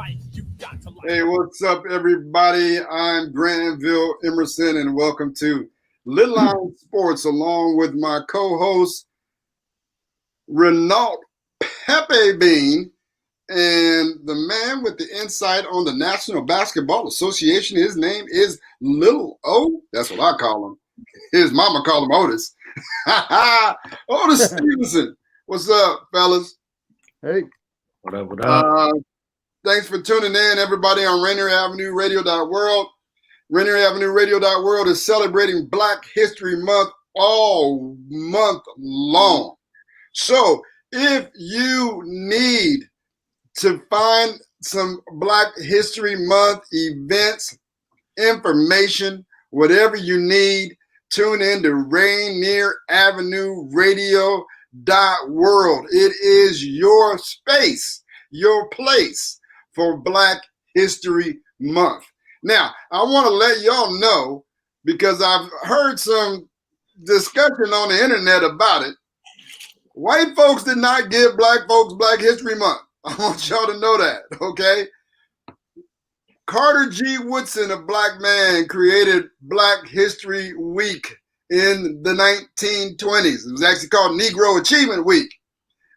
Hey, what's up, everybody? I'm Granville, Emerson, and welcome to LidLine Sports, along with my co-host, Renault Pepe Bean, and the man with the insight on the National Basketball Association. His name is Little O. That's what I call him. His mama called him Otis. Otis Stevenson. What's up, fellas? Hey. What up, what up? Thanks for tuning in, everybody, on Rainier Avenue Radio.world. Rainier Avenue Radio.world is celebrating Black History Month all month long. So if you need to find some Black History Month events, information, whatever you need, tune in to Rainier Avenue Radio.world. It is your space, your place for Black History Month. Now, I want to let y'all know, because I've heard some discussion on the internet about it. White folks did not give Black folks Black History Month. I want y'all to know that, okay? Carter G. Woodson, a Black man, created Black History Week in the 1920s. It was actually called Negro Achievement Week,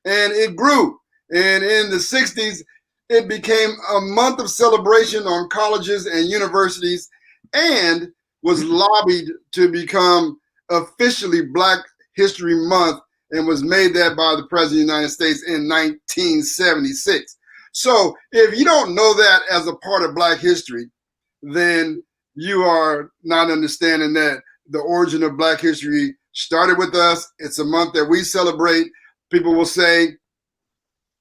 and it grew. And in the 60s, it became a month of celebration on colleges and universities, and was lobbied to become officially Black History Month, and was made that by the President of the United States in 1976. So if you don't know that as a part of Black history, then you are not understanding that the origin of Black history started with us. It's a month that we celebrate. People will say,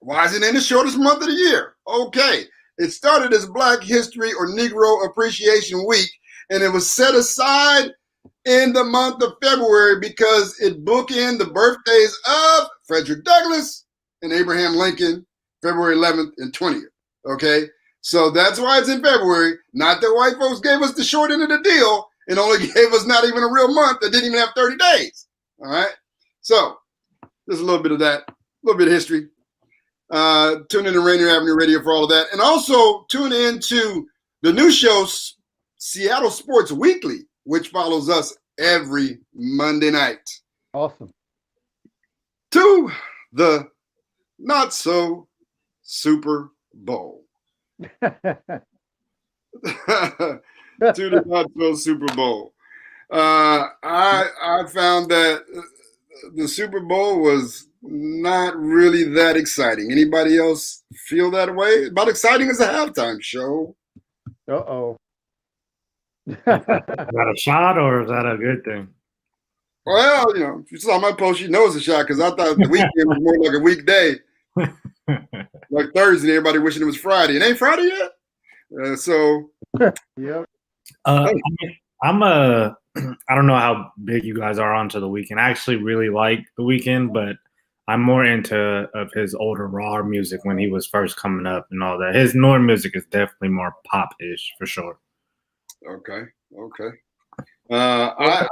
why is it in the shortest month of the year? Okay, it started as Black History or Negro Appreciation Week, and it was set aside in the month of February because it bookended the birthdays of Frederick Douglass and Abraham Lincoln, February 11th and 20th, okay? So that's why it's in February. Not that white folks gave us the short end of the deal and only gave us not even a real month that didn't even have 30 days, all right? So just a little bit of that, a little bit of history. Tune in to Rainier Avenue Radio for all of that. And also tune in to the new show, Seattle Sports Weekly, which follows us every Monday night. Awesome. To the Not So Super Bowl. To the Not So Super Bowl. I found that the Super Bowl was not really that exciting. Anybody else feel that way? About exciting as a halftime show. Uh-oh. Is that a shot or is that a good thing? Well, you know, if you saw my post, you know it's a shot, because I thought the weekend was more like a weekday. Like Thursday, everybody wishing it was Friday. It ain't Friday yet? Yep. I don't know how big you guys are onto the Weeknd. I actually really like the Weeknd, but I'm more into of his older raw music when he was first coming up and all that. His newer music is definitely more pop-ish for sure. Okay. I've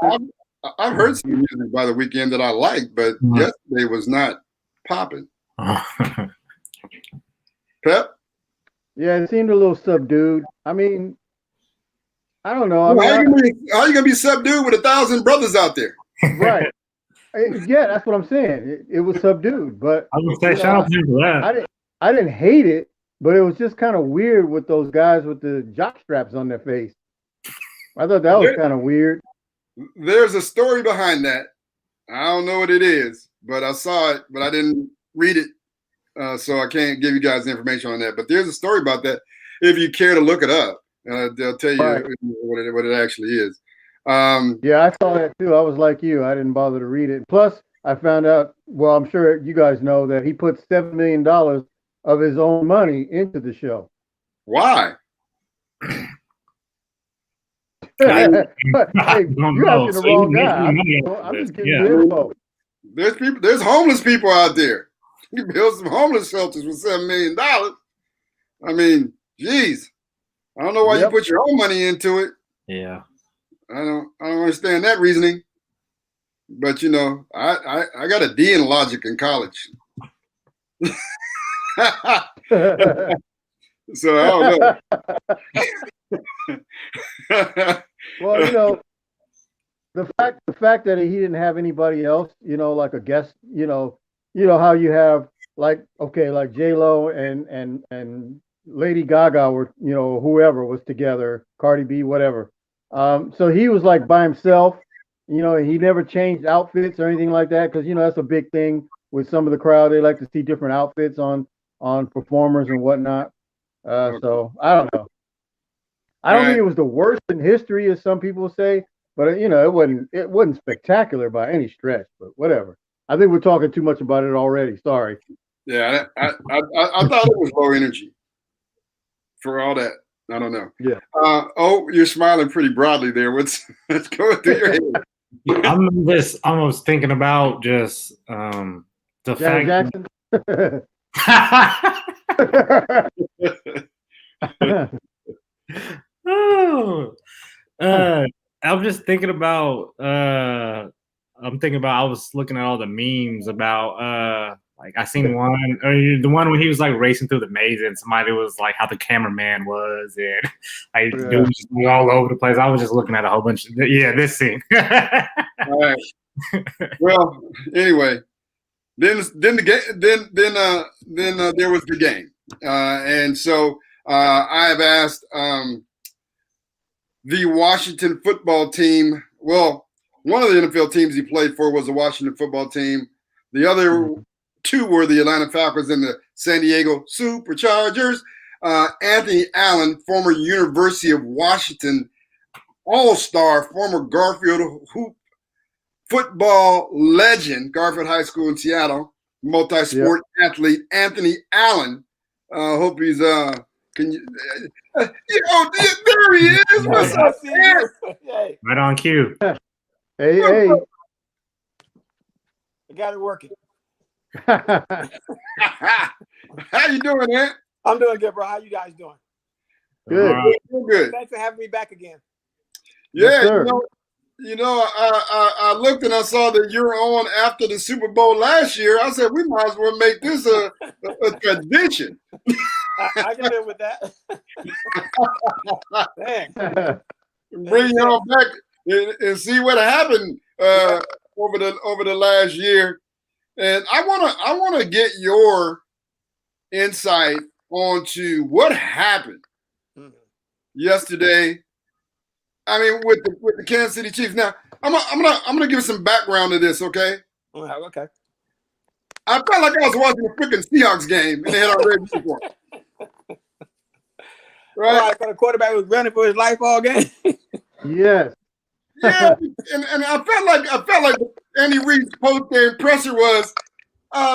heard some music by the Weeknd that I like, but yesterday was not popping. Pep? Yeah, it seemed a little subdued. I mean, I don't know. How are you gonna be subdued with 1,000 brothers out there? Right. Yeah, that's what I'm saying. It was subdued, but I would say shout out to him for that. I didn't hate it, but it was just kind of weird with those guys with the jock straps on their face. I thought that was kind of weird. There's a story behind that. I don't know what it is, but I saw it, but I didn't read it, so I can't give you guys information on that. But there's a story about that. If you care to look it up, they'll tell you what it actually is. Yeah, I saw that too. I was like you. I didn't bother to read it. Plus, I found out, well, I'm sure you guys know that he put $7 million of his own money into the show. Why? Hey, you're asking the wrong guy. I'm just giving you info. There's homeless people out there. You build some homeless shelters with $7 million. I mean, geez. I don't know why you put your own money into it. Yeah. I don't understand that reasoning. But you know, I got a D in logic in college. So I don't know. Well, the fact that he didn't have anybody else, like a guest, how you have like J-Lo and Lady Gaga were, whoever was together, Cardi B, whatever. So he was like by himself, and he never changed outfits or anything like that because that's a big thing with some of the crowd. They like to see different outfits on performers and whatnot. So I don't know. I don't think it was the worst in history, as some people say, but it wasn't spectacular by any stretch. But whatever. I think we're talking too much about it already. Sorry. Yeah, I thought it was low energy for all that. I don't know. Yeah. You're smiling pretty broadly there. What's going through your head? I'm just almost thinking about just the Janet fact. Jackson. Oh, I'm just thinking about. I was looking at all the memes about. Like I seen one, or the one when he was like racing through the maze, and somebody was like how the cameraman was, and like dude was just all over the place. I was just looking at a whole bunch of this scene. All right. Well, anyway, then the game, then there was the game, and so I have asked the Washington football team. Well, one of the NFL teams he played for was the Washington football team. The other two were the Atlanta Falcons and the San Diego Superchargers. Anthony Allen, former University of Washington All-Star, former Garfield hoop football legend, Garfield High School in Seattle, multi-sport athlete Anthony Allen. Hope he's can you? There he is. What's up, man? Right on cue. Hey. I got it working. How you doing, man? I'm doing good, bro. How you guys doing? Good. Good. Thanks for having me back again. Yeah, Yes, I looked and I saw that you were on after the Super Bowl last year. I said we might as well make this a tradition. I can live with that. Man. Bring you on back and see what happened over the last year. And I wanna get your insight onto what happened yesterday. I mean, with the Kansas City Chiefs. Now, I'm gonna give some background to this, okay? Okay. I felt like I was watching a freaking Seahawks game, and they had our red uniform. Right? I thought the quarterback was running for his life all game. Yes. Yeah, and I felt like Andy Reid's post game presser was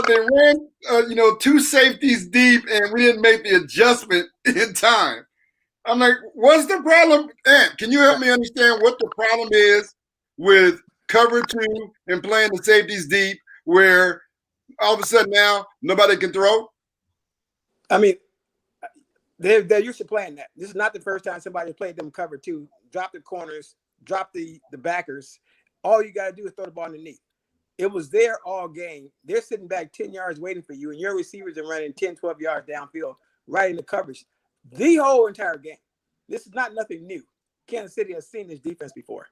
they ran two safeties deep, and we didn't make the adjustment in time. I'm like, what's the problem? Ant, can you help me understand what the problem is with cover two and playing the safeties deep where all of a sudden now nobody can throw? I mean, they're used to playing that. This is not the first time somebody played them cover two, drop the corners, drop the backers. All you got to do is throw the ball underneath. It was there all game. They're sitting back 10 yards waiting for you, and your receivers are running 10, 12 yards downfield, right in the coverage. The whole entire game. This is not nothing new. Kansas City has seen this defense before.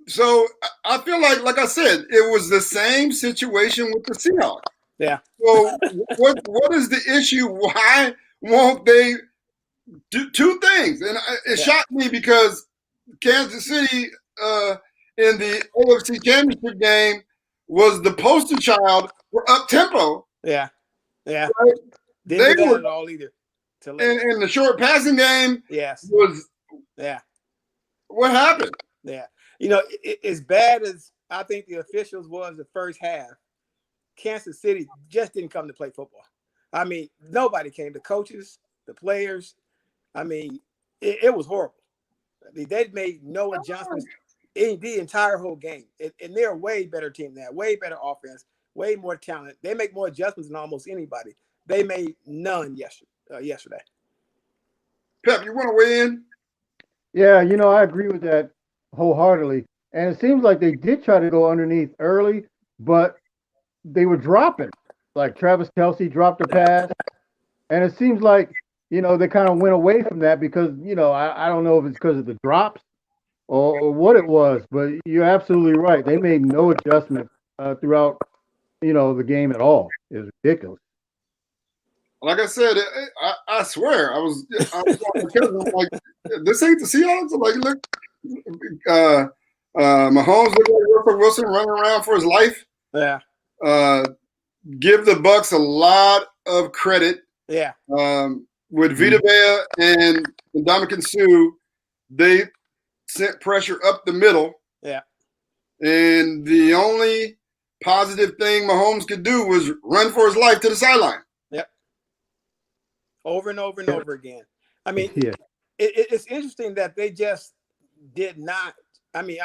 So I feel like I said, it was the same situation with the Seahawks. Yeah. So what is the issue? Why won't they do two things? And it shocked me because Kansas City in the AFC Championship game was the poster child for up-tempo. Yeah. Yeah. Right? Didn't do that at all either. In the short passing game, was what happened? Yeah. As bad as I think the officials was the first half, Kansas City just didn't come to play football. I mean, nobody came. The coaches, the players. I mean, it was horrible. I mean, they made no adjustments in the entire whole game. And they're a way better team than that, way better offense, way more talent. They make more adjustments than almost anybody. They made none yesterday. Pep, you want to weigh in? Yeah, I agree with that wholeheartedly. And it seems like they did try to go underneath early, but they were dropping. Like Travis Kelce dropped a pass. And it seems like, they kind of went away from that because, I don't know if it's because of the drops or what it was, but you're absolutely right. They made no adjustment throughout, the game at all. It was ridiculous. Like I said, I swear, I was like, this ain't the Seahawks. I'm like, look, Mahomes looked like Russell Wilson running around for his life. Yeah. Give the Bucks a lot of credit. Yeah. With Vita Vea and Ndamukong Suh, they sent pressure up the middle. Yeah. And the only positive thing Mahomes could do was run for his life to the sideline. Yep. Over and over and over again. I mean, Yeah. It's interesting that they just did not. I mean,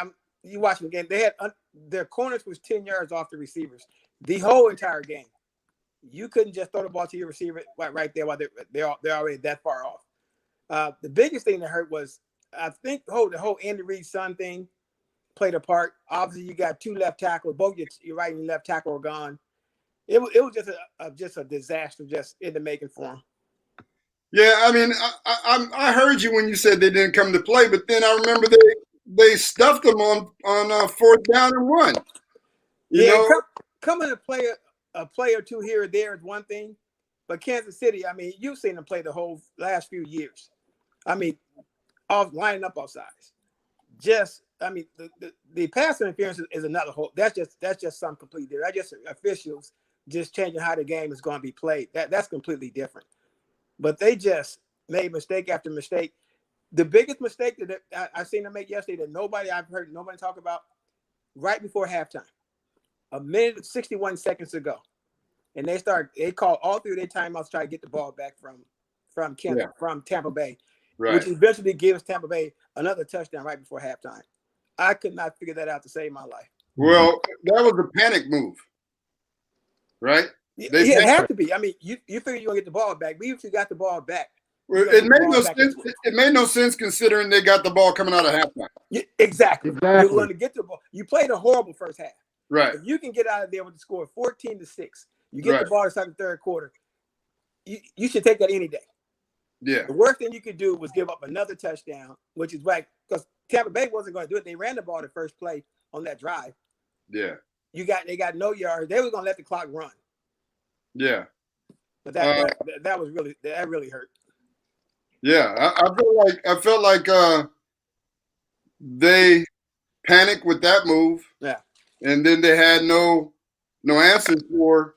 you watch the game. They had their corners was 10 yards off the receivers the whole entire game. You couldn't just throw the ball to your receiver right there while they're already that far off. The biggest thing that hurt was, I think, the whole Andy Reid's son thing played a part. Obviously, you got two left tackles. Both your right and left tackle were gone. It was just a disaster, just in the making for him. Yeah, I mean, I heard you when you said they didn't come to play, but then I remember they stuffed them on 4th down and 1. You know, coming to play a play or two here or there is one thing, but Kansas City, I mean, you've seen them play the whole last few years. I mean, lining up off sides. Just, I mean, the pass interference is another whole. That's just something completely different. That's just officials just changing how the game is going to be played. That's completely different. But they just made mistake after mistake. The biggest mistake that I seen them make yesterday that I've heard nobody talk about, right before halftime, a minute and 61 seconds ago, and they called all three of their timeouts to try to get the ball back from Tampa Bay, right. which eventually gives Tampa Bay another touchdown right before halftime. I could not figure that out to save my life. Well, that was a panic move, right? It had to be. I mean, you figure you're gonna get the ball back. We actually got the ball back. It made no sense. It made no sense considering they got the ball coming out of halftime. Yeah, exactly. You're going to get the ball. You played a horrible first half. Right. If you can get out of there with the score 14-6, you get the ball to start the third quarter. You should take that any day. Yeah. The worst thing you could do was give up another touchdown, which is right, because Tampa Bay wasn't going to do it. They ran the ball the first play on that drive. Yeah. They got no yards. They were going to let the clock run. Yeah. But that really hurt. Yeah, I felt like they panicked with that move. Yeah. And then they had no answers for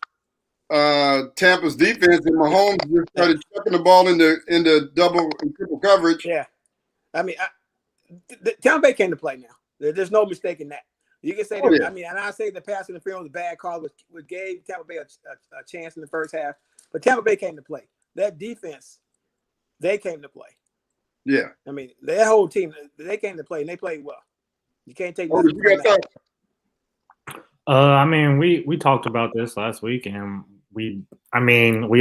Tampa's defense, and Mahomes just started chucking the ball into double and triple coverage. Yeah. I mean, Tampa Bay came to play now. There's no mistake in that. You can say that. Yeah. I mean, and I say the pass interference was a bad call, which gave Tampa Bay a chance in the first half. But Tampa Bay came to play. That defense, they came to play. Yeah. I mean, that whole team, they came to play, and they played well. You can't take nothing from that. I mean, we talked about this last week, and we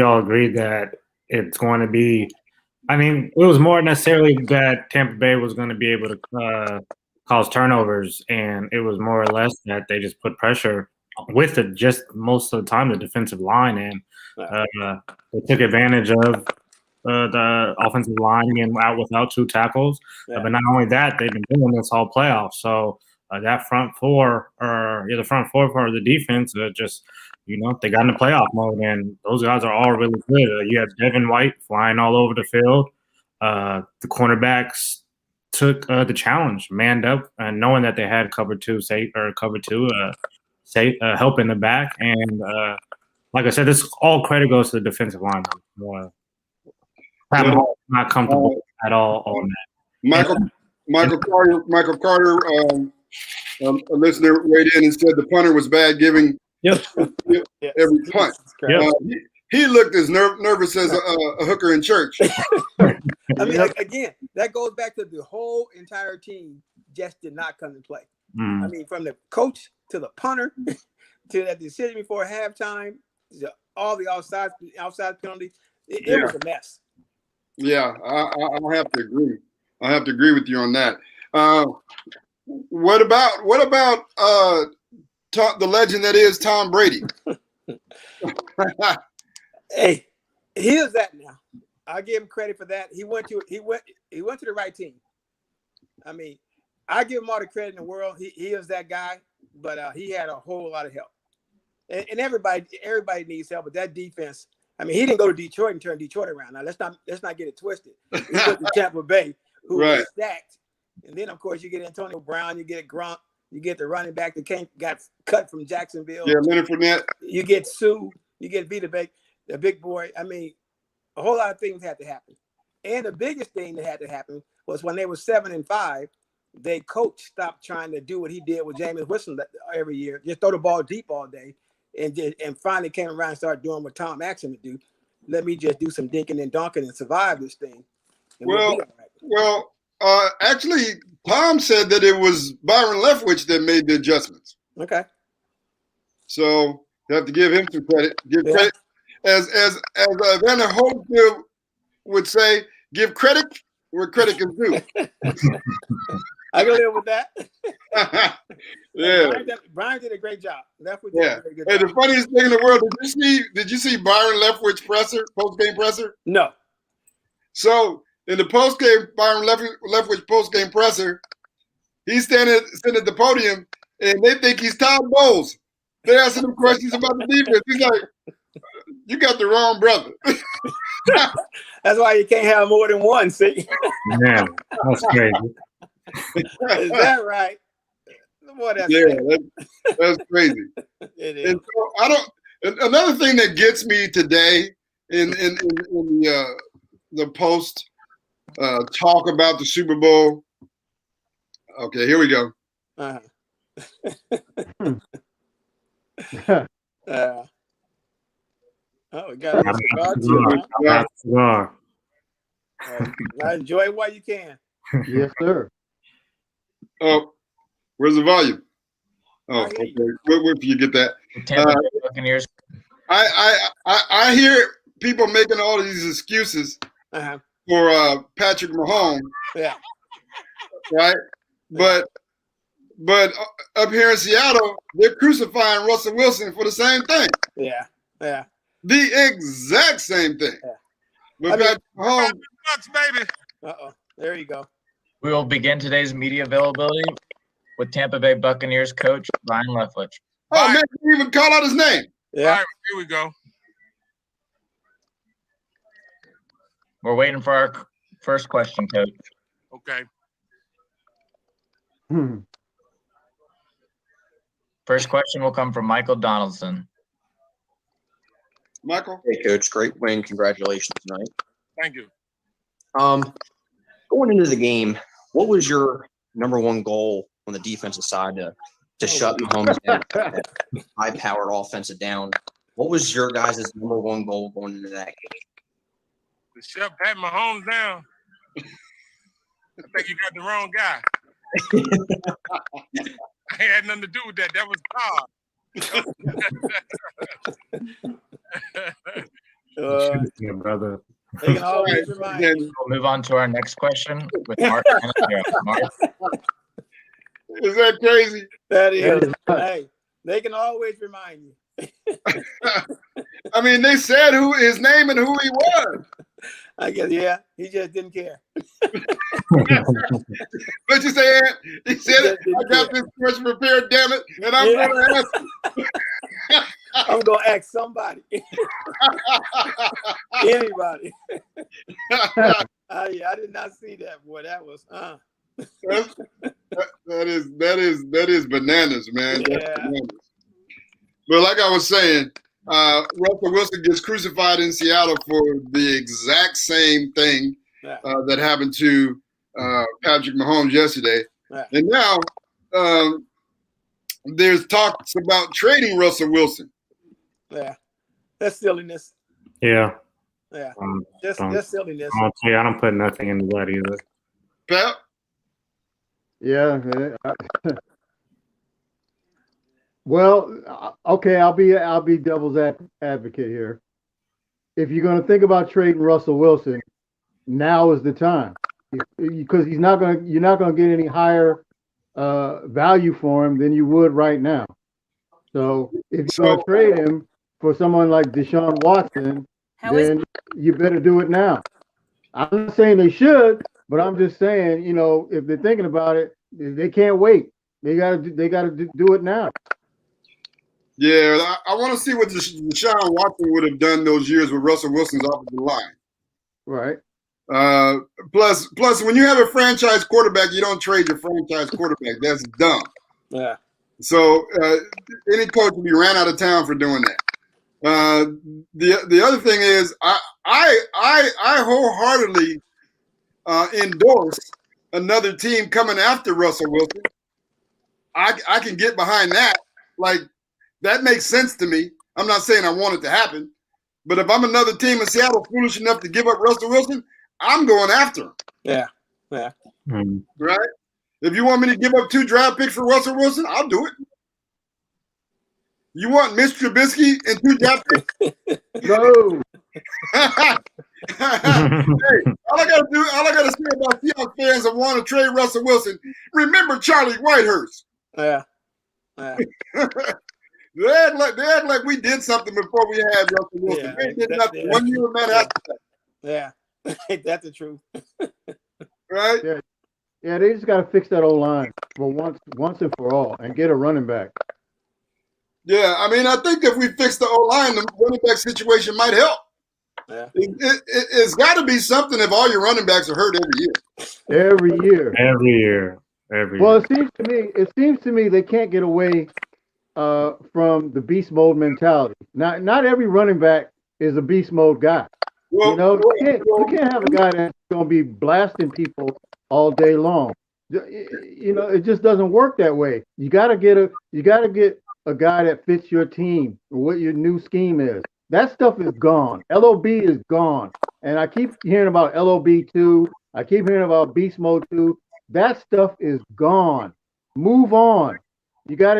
all agreed that it's going to be. I mean, it was more necessarily that Tampa Bay was going to be able to cause turnovers, and it was more or less that they just put pressure with it just most of the time, the defensive line, and they took advantage of the offensive line being out without two tackles. Yeah. But not only that, they've been doing this all playoffs. So that front four, the front four for the defense, just they got in the playoff mode, and those guys are all really good. You have Devin White flying all over the field. The cornerbacks took the challenge, manned up, and knowing that they had cover two help in the back, and like I said, this all credit goes to the defensive line. I'm not comfortable at all on that. Michael Carter, a listener weighed in and said the punter was bad giving every punt. He looked as nervous as a hooker in church. I mean, again, that goes back to the whole entire team just did not come to play. I mean, from the coach to the punter to that decision before halftime, to all the outside penalties, it was a mess. Yeah, I have to agree. I have to agree with you on that. What about the legend that is Tom Brady? Hey, He is that now. I give him credit for that. He went to the right team. I mean, I give him all the credit in the world. He is that guy, but he had a whole lot of help. And everybody needs help. But that defense, I mean, he didn't go to Detroit and turn Detroit around. Now let's not get it twisted. He went to Tampa Bay, who was stacked. And then of course you get Antonio Brown, you get Grunt, you get the running back that got cut from Jacksonville. Yeah, Leonard Fournette. You get Sue, you get Vita Bay, the big boy. I mean, a whole lot of things had to happen. And the biggest thing that had to happen was when they were 7-5, their coach stopped trying to do what he did with Jameis Winston every year, just throw the ball deep all day, and finally came around and started doing what Tom asked him to do. Let me just do some dinking and donking and survive this thing. Actually, Tom said that it was Byron Leftwich that made the adjustments. Okay. So you have to give him some credit. Give credit, as Vanna Hopefield would say, give credit where credit is due. I can live with that. Yeah. Brian did a great job. Leftwich Yeah. did a good Hey, job. the funniest thing in the world, did you see Byron Leftwich post-game presser? No. So in the post-game, Byron Leftwich post-game presser, he's sitting at the podium, and they think he's Todd Bowles. They're asking him questions about the defense. He's like, you got the wrong brother. That's why you can't have more than one, see? Yeah, that's crazy. Is that right? Boy, that's that's crazy. It is. And so another thing that gets me today in the post talk about the Super Bowl. Okay, here we go. We got a cigar too. Cigar. I enjoy it while you can. Yes, sir. Oh, where's the volume? Oh, okay. Where do you get that? Buccaneers. I hear people making all these excuses for Patrick Mahomes. Yeah. Right? But up here in Seattle, they're crucifying Russell Wilson for the same thing. Yeah. Yeah. The exact same thing. Yeah. But Patrick Mahomes, baby. There you go. We will begin today's media availability with Tampa Bay Buccaneers coach Ryan Leftwich. oh man, you even call out his name. Yeah. All right, here we go. We're waiting for our first question, coach. Okay. First question will come from Michael Donaldson. Michael? Hey, Coach. Great win. Congratulations tonight. Thank you. Going into the game, what was your number one goal on the defensive side to shut Mahomes down, high-powered offensive down? What was your guys' number one goal going into that game? To shut Pat Mahomes down. I think you got the wrong guy. I ain't had nothing to do with that. That was God. Yeah, brother. They can always remind you. We'll move on to our next question with Mark. Mark. Is that crazy? That is. Hey, they can always remind you. I mean, they said his name and who he was. I guess, yeah, he just didn't care. What you say, Ant? He said, I got this question prepared, damn it, and I'm going to ask. I'm going to ask somebody. Anybody. I did not see that, boy. That was, That is bananas, man. Yeah. That's bananas. But like I was saying, Russell Wilson gets crucified in Seattle for the exact same thing that happened to Patrick Mahomes yesterday. Yeah. And now there's talks about trading Russell Wilson. Yeah. That's silliness. Yeah. Yeah. Just Just silliness. I'll tell you, I don't put nothing into that either. Pep? Yeah. Well, okay, I'll be devil's advocate here. If you're going to think about trading Russell Wilson, now is the time, because you're not going to get any higher value for him than you would right now. So if you're going to trade him for someone like Deshaun Watson, then you better do it now. I'm not saying they should, but I'm just saying, if they're thinking about it, they can't wait. They gotta do it now. Yeah, I want to see what Deshaun Watson would have done those years with Russell Wilson's offensive line. Right. Plus, when you have a franchise quarterback, you don't trade your franchise quarterback. That's dumb. Yeah. So any coach would be ran out of town for doing that. The other thing is, I wholeheartedly endorse another team coming after Russell Wilson. I can get behind that. Like, that makes sense to me. I'm not saying I want it to happen, but if I'm another team in Seattle foolish enough to give up Russell Wilson, I'm going after him. Yeah. Right? If you want me to give up 2 draft picks for Russell Wilson, I'll do it. You want Mitch Trubisky and 2 draft picks? No. Hey, all I gotta say about Seahawks fans that want to trade Russell Wilson, remember Charlie Whitehurst. Yeah. They act like we did something before we had Russell Wilson. Yeah, they did nothing. 1 year man after that. Yeah. That's the truth. Right? Yeah, they just got to fix that O-line for once and for all and get a running back. Yeah, I mean, I think if we fix the O-line, the running back situation might help. Yeah. It's got to be something if all your running backs are hurt every year. Every year. Well, it seems to me they can't get away from the beast mode mentality. Not every running back is a beast mode guy. Well, you can't have a guy that's going to be blasting people all day long. It just doesn't work that way. You got to get a guy that fits your team, what your new scheme is. That stuff is gone. LOB is gone. And I keep hearing about LOB 2. I keep hearing about beast mode 2. That stuff is gone. Move on. You got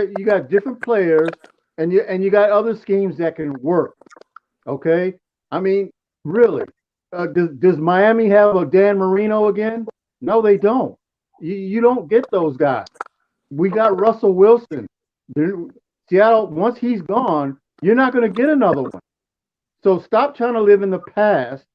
different players and you got other schemes that can work. Okay? I mean, really. Does Miami have a Dan Marino again? No, they don't. You don't get those guys. We got Russell Wilson. Seattle, once he's gone, you're not going to get another one. So stop trying to live in the past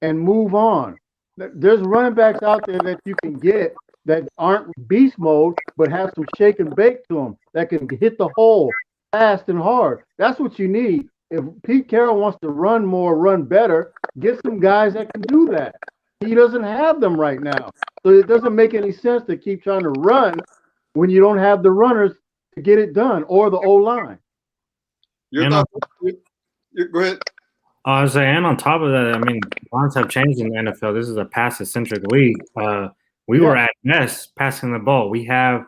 and move on. There's running backs out there that you can get that aren't beast mode, but have some shake and bake to them that can hit the hole fast and hard. That's what you need. If Pete Carroll wants to run more, run better, get some guys that can do that. He doesn't have them right now. So it doesn't make any sense to keep trying to run when you don't have the runners to get it done or the O-line. Go ahead. I was saying, and on top of that, I mean, lines have changed in the NFL. This is a pass-centric league. We were at best passing the ball. We have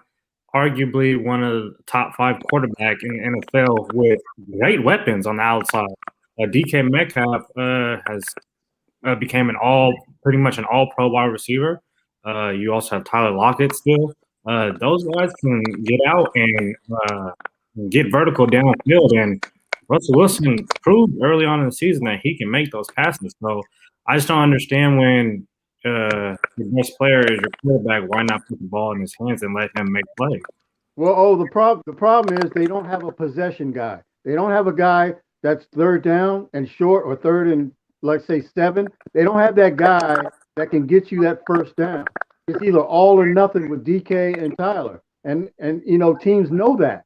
arguably one of the top 5 quarterbacks in the NFL with great weapons on the outside. DK Metcalf has became pretty much an all-pro wide receiver. You also have Tyler Lockett still. Those guys can get out and get vertical downfield. And Russell Wilson proved early on in the season that he can make those passes. So I just don't understand when the best player is your quarterback, why not put the ball in his hands and let him make plays? Well, the problem is they don't have a possession guy. They don't have a guy that's third down and short or third and, let's say, 7. They don't have that guy that can get you that first down. It's either all or nothing with DK and Tyler. And teams know that.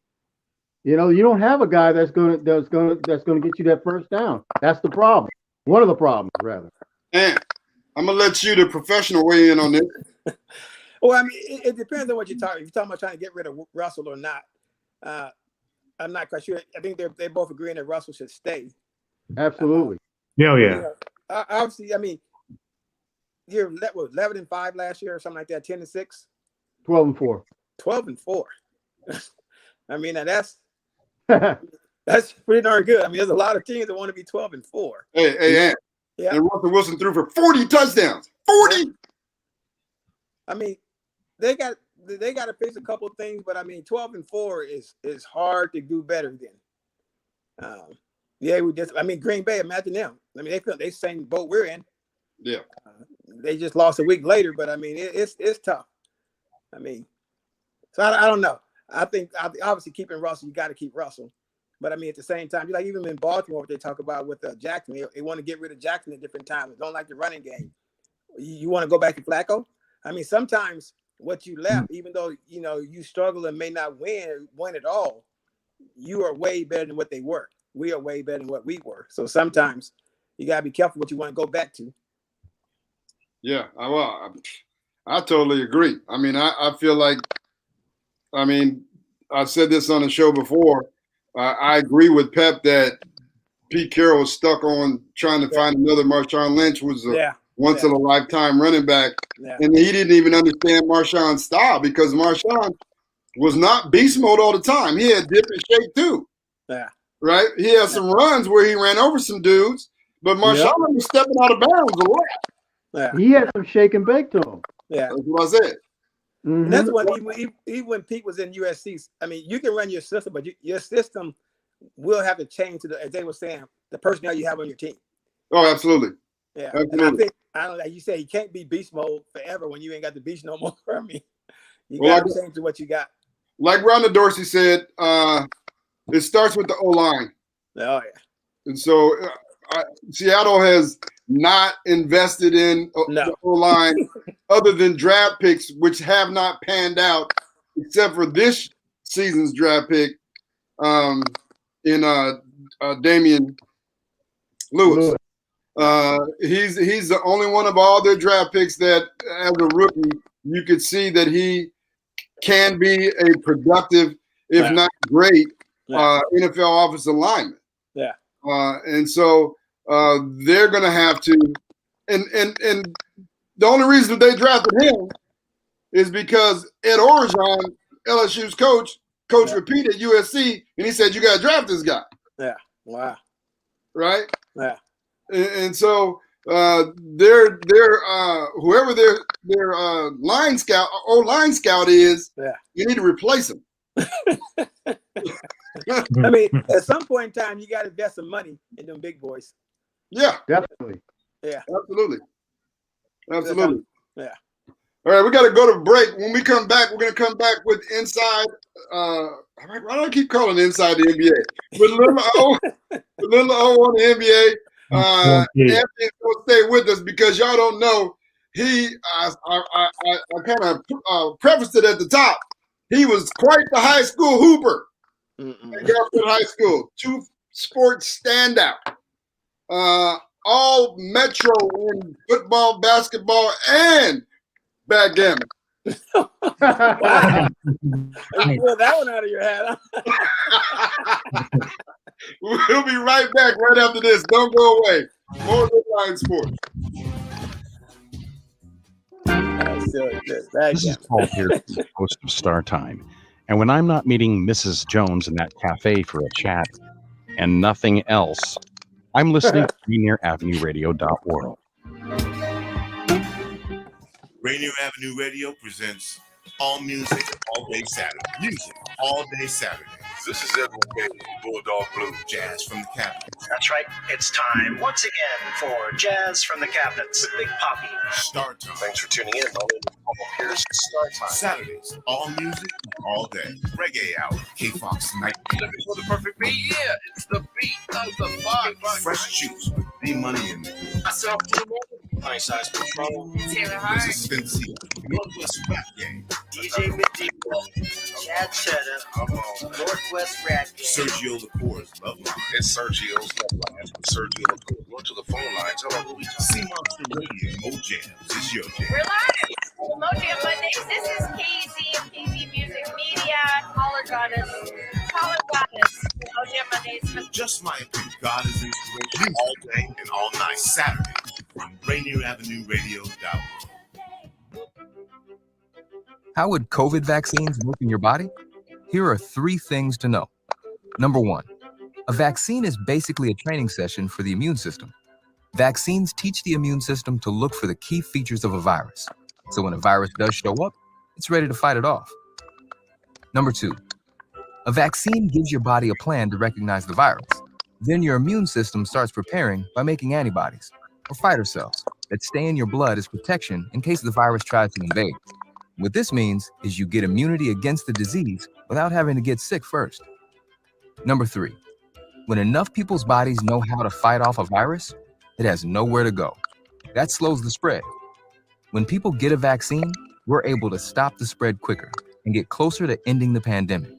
You don't have a guy that's gonna get you that first down. That's the problem. One of the problems, rather. And I'm gonna let you, the professional, weigh in on this. Well, I mean, it depends on what you're talking. If you're talking about trying to get rid of Russell or not, I'm not quite sure. I think they're both agreeing that Russell should stay. Absolutely. Yeah. Obviously, I mean, you're 11-5 last year or something like that. 10-6. 12-4. 12-4. I mean, that's pretty darn good. I mean, there's a lot of teams that want to be 12-4. Hey, yeah. And Russell Wilson threw for 40 touchdowns. 40. I mean, they got to fix a couple of things, but I mean, 12-4 is hard to do better than. Green Bay. Imagine them. I mean, they same boat we're in. Yeah. They just lost a week later, but I mean, it's tough. I mean, so I don't know. I think obviously keeping Russell, you got to keep Russell. But I mean, at the same time, like even in Baltimore, what they talk about with Jackson, they want to get rid of Jackson at different times. They don't like the running game. You want to go back to Flacco? I mean, sometimes what you left, even though you struggle and may not win at all, you are way better than what they were. We are way better than what we were. So sometimes you gotta be careful what you want to go back to. Yeah, I totally agree. I mean, I feel like, I mean, I've said this on the show before. I agree with Pep that Pete Carroll was stuck on trying to find another Marshawn Lynch, was a once in a lifetime running back. Yeah. And he didn't even understand Marshawn's style, because Marshawn was not beast mode all the time. He had different shape too. Yeah. Right? He had some runs where he ran over some dudes, but Marshawn was stepping out of bounds a lot. Yeah. He had some shake and bake to him. Yeah. That's what I said. Mm-hmm. And that's what even when Pete was in USC, I mean, you can run your system, but your system will have to change to as they were saying, the personnel you have on your team. Oh, absolutely. Yeah. Absolutely. And I think, like you say, you can't be beast mode forever when you ain't got the beast no more. I mean, you got to change to what you got. Like Rhonda Dorsey said, it starts with the O-line. Oh, yeah. And so Seattle has not invested in the O-line other than draft picks, which have not panned out, except for this season's draft pick in Damian Lewis. He's the only one of all their draft picks that, as a rookie, you could see that he can be a productive, if not great, NFL offensive lineman. Yeah. And so they're going to have to, and the only reason they drafted him is because Ed Orgeron, LSU's coach repeated USC, and he said, "You got to draft this guy." Yeah. Wow. Right. Yeah. And so they're whoever their line scout is, you need to replace him. I mean, at some point in time, you got to invest some money in them big boys. Yeah, definitely. Yeah, absolutely. Yeah. All right, we got to go to break. When we come back, we're going to come back with inside. Why do I keep calling it inside the NBA? With little O on the NBA. Anthony's going to stay with us because y'all don't know. I kind of prefaced it at the top. He was quite the high school hooper at Garfield High School. 2 sports standout. All Metro in football, basketball, and backgammon. Wow. You pulled that one out of your hat. We'll be right back right after this. Don't go away. More LidLine Sports. This is Paul here, host of Star Time. And when I'm not meeting Mrs. Jones in that cafe for a chat and nothing else, I'm listening to Rainier Avenue Radio.world. Rainier Avenue Radio presents All Music, All Day Saturday. Music, All Day Saturday. This is Edwin Bailey, Bulldog Blue. Jazz from the Cabinets. That's right. It's time once again for Jazz from the Cabinets with Big Poppy. Star Time. Thanks for tuning in. Here's Star Time. Saturdays, all music, all day. Reggae Hour, K-Fox Night. Looking for the perfect beat? Yeah, it's the beat of the vibe. Fresh Juice with D-Money in there. I saw Honey Size Patrol. Taylor Hart. Consistency. Northwest Rap Game. DJ Medina. Chad Cheddar. Northwest Rap Game. Sergio Lacour's Love Line. It's Sergio's Love Line. Sergio Lacour. Go to the phone line. Tell her who we talking. See Monster Radio. Mo Jams. It's your jam. We're live. Mo Jam Mondays. This is KZ of KZ Music Media. Caller Goddess. Caller Goddess. Mo Jam Mondays. Just my opinion. God is inspiration all day and all night. Saturday on Rainier Avenue Radio.world. How would COVID vaccines work in your body? Here are 3 things to know. Number 1, a vaccine is basically a training session for the immune system. Vaccines teach the immune system to look for the key features of a virus. So when a virus does show up, it's ready to fight it off. Number 2, a vaccine gives your body a plan to recognize the virus. Then your immune system starts preparing by making antibodies, or fighter cells, that stay in your blood as protection in case the virus tries to invade. What this means is you get immunity against the disease without having to get sick first. Number 3, When enough people's bodies know how to fight off a virus, it has nowhere to go. That slows the spread. When people get a vaccine, we're able to stop the spread quicker and get closer to ending the pandemic.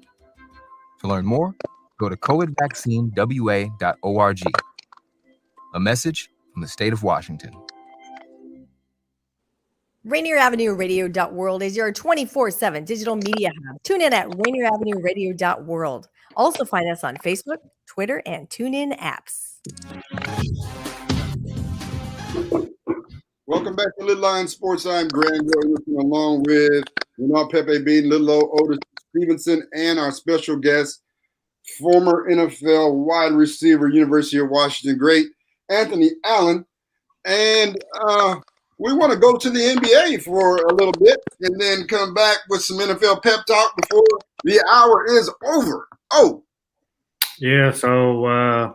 To learn more, go to covidvaccinewa.org. A message from the state of Washington. Rainier Avenue Radio.world is your 24/7 digital media hub. Tune in at Rainier Avenue Radio.world. Also find us on Facebook, Twitter, and TuneIn apps. Welcome back to LidLine Sports. I'm Granville, along with Renault, Pepe, Bean, Little Otis, Stevenson, and our special guest, former NFL wide receiver, University of Washington great, Anthony Allen. And we want to go to the NBA for a little bit and then come back with some NFL pep talk before the hour is over. Oh. Yeah, so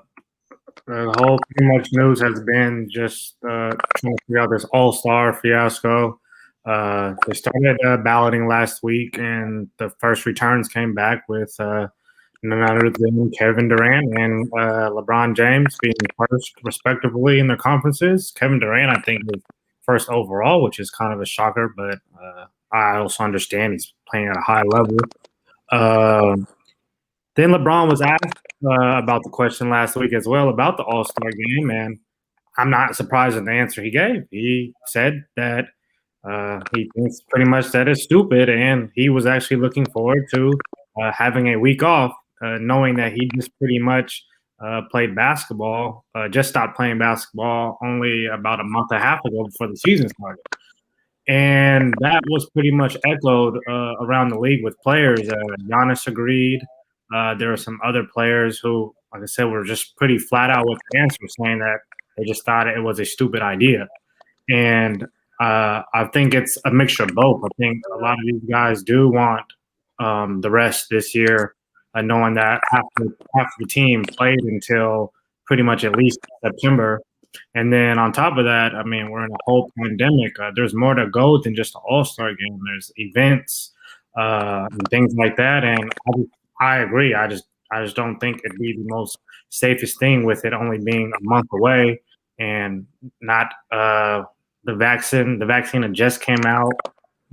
the whole pretty much news has been just trying to figure out this all-star fiasco. They started balloting last week, and the first returns came back with none other than Kevin Durant and LeBron James being first, respectively, in their conferences. Kevin Durant, I think, was first overall, which is kind of a shocker, but I also understand he's playing at a high level. Then LeBron was asked about the question last week as well about the All-Star game, and I'm not surprised at the answer he gave. He said that he thinks pretty much that it's stupid, and he was actually looking forward to having a week off, knowing that he just pretty much played basketball, just stopped playing basketball only about a month and a half ago before the season started. And that was pretty much echoed around the league with players. Giannis agreed. There were some other players who, like I said, were just pretty flat out with the answer, saying that they just thought it was a stupid idea. And I think it's a mixture of both. I think a lot of these guys do want the rest this year, knowing that half the team played until pretty much at least September. And then on top of that, I mean, we're in a whole pandemic. There's more to go than just an all-star game. There's events and things like that. And I agree. I just don't think it'd be the most safest thing with it only being a month away and not the vaccine. The vaccine that just came out.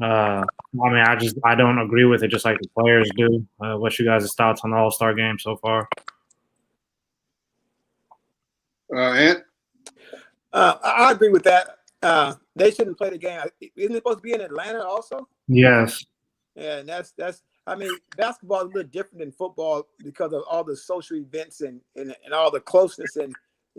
I mean, I don't agree with it, just like the players do. What's you guys' thoughts on the All-Star game so far? Ant? I agree with that. They shouldn't play the game. Isn't it supposed to be in Atlanta also? Yes. Yeah, and that's. I mean, basketball is a little different than football because of all the social events and all the closeness and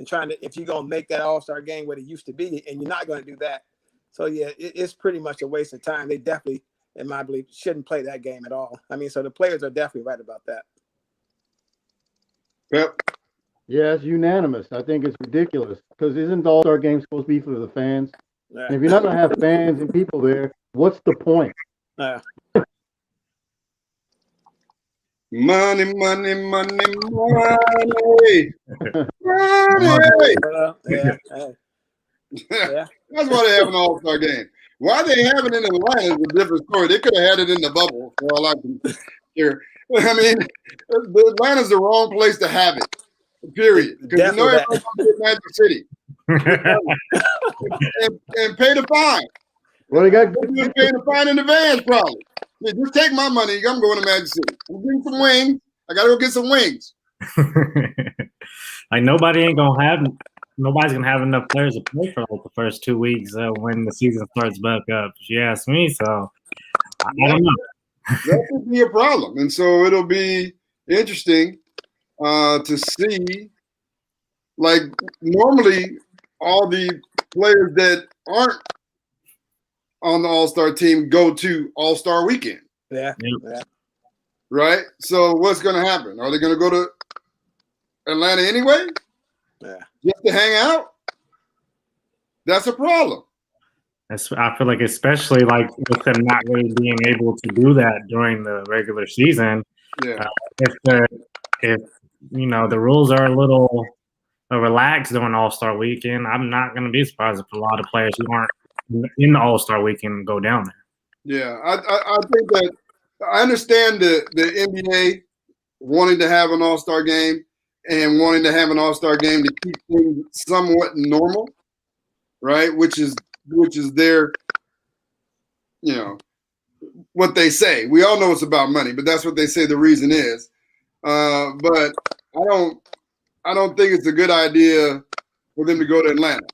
trying to. If you're gonna make that All-Star game what it used to be, and you're not going to do that. So, yeah, it's pretty much a waste of time. They definitely, in my belief, shouldn't play that game at all. I mean, so the players are definitely right about that. Yep. Yeah, it's unanimous. I think it's ridiculous because isn't the All-Star game supposed to be for the fans? Yeah. And if you're not going to have fans and people there, what's the point? Money, money, money, money. Money. Yeah. That's why they have an All-Star game. Why they have it in Atlanta is a different story. They could have had it in the bubble for all I can hear. I mean, Atlanta's the wrong place to have it. Period. Because you know everyone's going to Magic City and pay the fine. Well, they got paying the fine in advance, probably. Yeah, just take my money. I'm going to Magic City. I'm getting some wings. I got to go get some wings. Like nobody's gonna have enough players to play for like the first 2 weeks when the season starts back up. If you ask me, so I don't know. That could be a problem, and so it'll be interesting to see. Like normally, all the players that aren't on the All-Star team go to All-Star weekend. Yeah. Right. So what's going to happen? Are they going to go to Atlanta anyway? Yeah. Just to hang out? That's a problem. I feel like especially like with them not really being able to do that during the regular season. Yeah. If you know the rules are a little relaxed during All-Star weekend, I'm not going to be surprised if a lot of players who aren't in the All-Star weekend go down there. Yeah, I think that I understand the NBA wanting to have an All-Star game, and wanting to have an all-star game to keep things somewhat normal, right? Which is their, what they say. We all know it's about money, but that's what they say the reason is. But I don't think it's a good idea for them to go to Atlanta.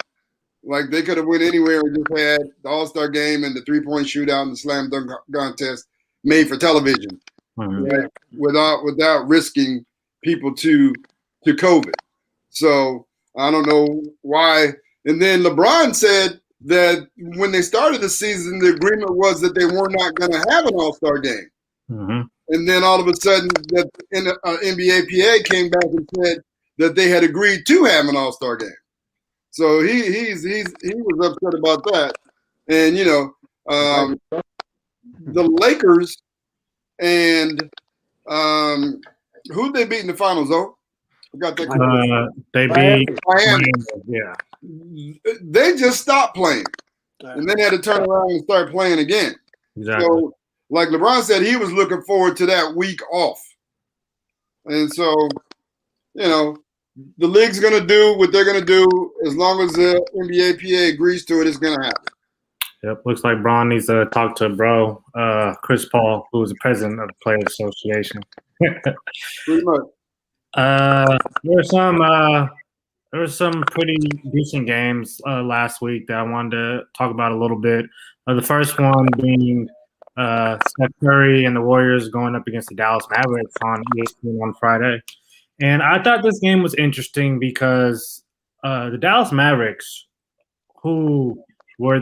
Like, they could have went anywhere and just had the all-star game and the three-point shootout and the slam dunk contest made for television, right? Without risking people to COVID. So I don't know why. And then LeBron said that when they started the season, the agreement was that they were not going to have an all-star game. Mm-hmm. And then all of a sudden, that NBA PA came back and said that they had agreed to have an all-star game. So he was upset about that. And the Lakers and who'd they beat in the finals? Oh, I got that. They beat Miami. Yeah. They just stopped playing, and then had to turn around and start playing again. Exactly. So, like LeBron said, he was looking forward to that week off. And so, the league's going to do what they're going to do. As long as the NBA PA agrees to it, it's going to happen. Yep. Looks like Bron needs to talk to bro, Chris Paul, who is the president of the Players Association. Pretty much. There were some pretty decent games last week that I wanted to talk about a little bit. The first one being Steph Curry and the Warriors going up against the Dallas Mavericks on ESPN on Friday. And I thought this game was interesting because the Dallas Mavericks, who were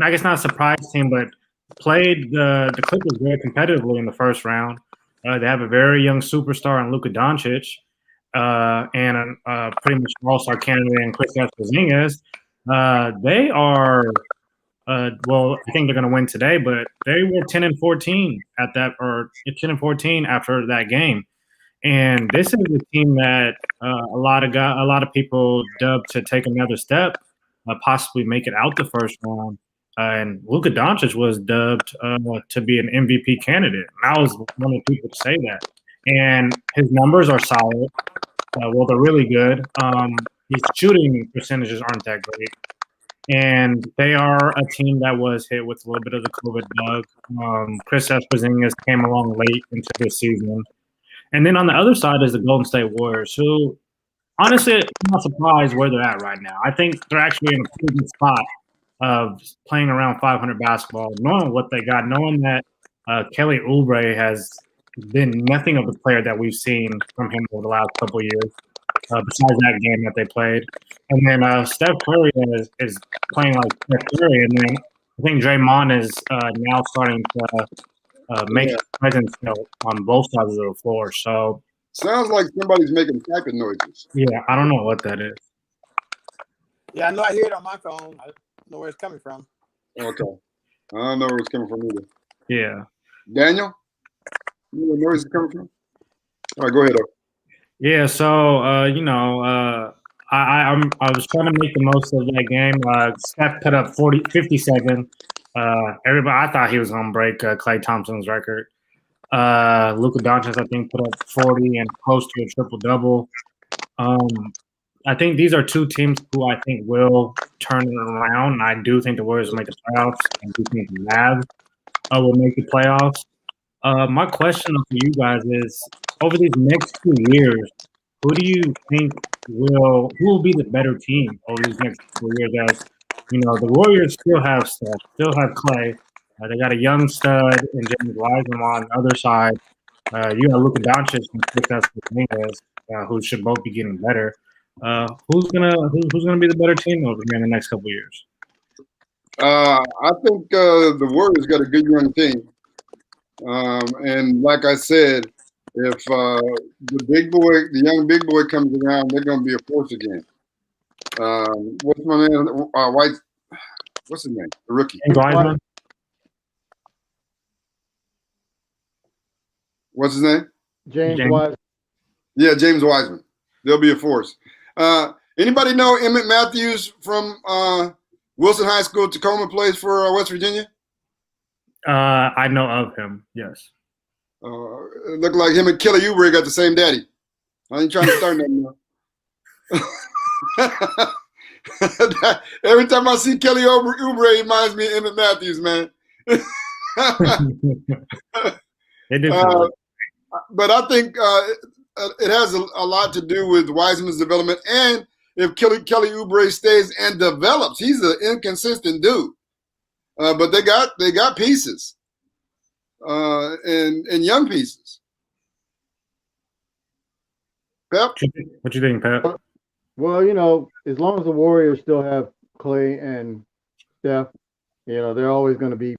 I guess not a surprise team, but played the Clippers very competitively in the first round. They have a very young superstar in Luka Doncic and pretty much all-star candidate in Kristaps Porzingis. They are well, I think they're going to win today, but they were 10-14 at that, or 10-14 after that game. And this is a team that a lot of people dubbed to take another step, possibly make it out the first round. And Luka Doncic was dubbed to be an MVP candidate. And I was one of the people to say that. And his numbers are solid. Well, they're really good. His shooting percentages aren't that great. And they are a team that was hit with a little bit of the COVID bug. Kristaps Porzingis came along late into this season. And then on the other side is the Golden State Warriors, who honestly, I'm not surprised where they're at right now. I think they're actually in a pretty good spot of playing around 500 basketball, knowing what they got, knowing that Kelly Oubre has been nothing of the player that we've seen from him over the last couple of years, besides that game that they played. And then Steph Curry is playing like Steph Curry, and then I think Draymond is now starting to make a presence on both sides of the floor. So sounds like somebody's making typing noises. Yeah, I don't know what that is. Yeah, I know. I hear it on my phone. I don't know where it's coming from. Okay, I don't know where it's coming from either. Yeah, Daniel, you know where it's coming from? All right, go ahead. Yeah, so I was trying to make the most of that game. Steph put up 57. I thought he was gonna break Klay Thompson's record. Luka Doncic, I think, put up 40 and close to a triple-double. I think these are two teams who I think will turn it around. I do think the Warriors will make the playoffs. I do think the Mavs will make the playoffs. My question for you guys is, over these next 2 years, who do you think who will be the better team over these next 2 years? As the Warriors still have Steph, still have Klay. They got a young stud in James Wiseman on the other side. You got Luka Doncic and Kristaps Porzingis, who should both be getting better. Who's gonna be the better team over here in the next couple of years? I think the Warriors got a good young team, and like I said, if the young big boy comes around, they're gonna be a force again. What's my name? White. What's his name? The rookie. Wiseman. What's his name? James Wiseman. Yeah, James Wiseman. They'll be a force. Anybody know Emmett Matthews from Wilson High School, Tacoma, plays for West Virginia? I know of him, yes. It looked like him and Kelly Oubre got the same daddy. I ain't trying to start nothing now. Every time I see Kelly Oubre, it reminds me of Emmett Matthews, man. They do. But I think it has a lot to do with Wiseman's development, and if Kelly Oubre stays and develops, he's an inconsistent dude. But they got pieces, and young pieces. Pep? What you think, Pep? Well, you know, as long as the Warriors still have Clay and Steph, you know, they're always going to be,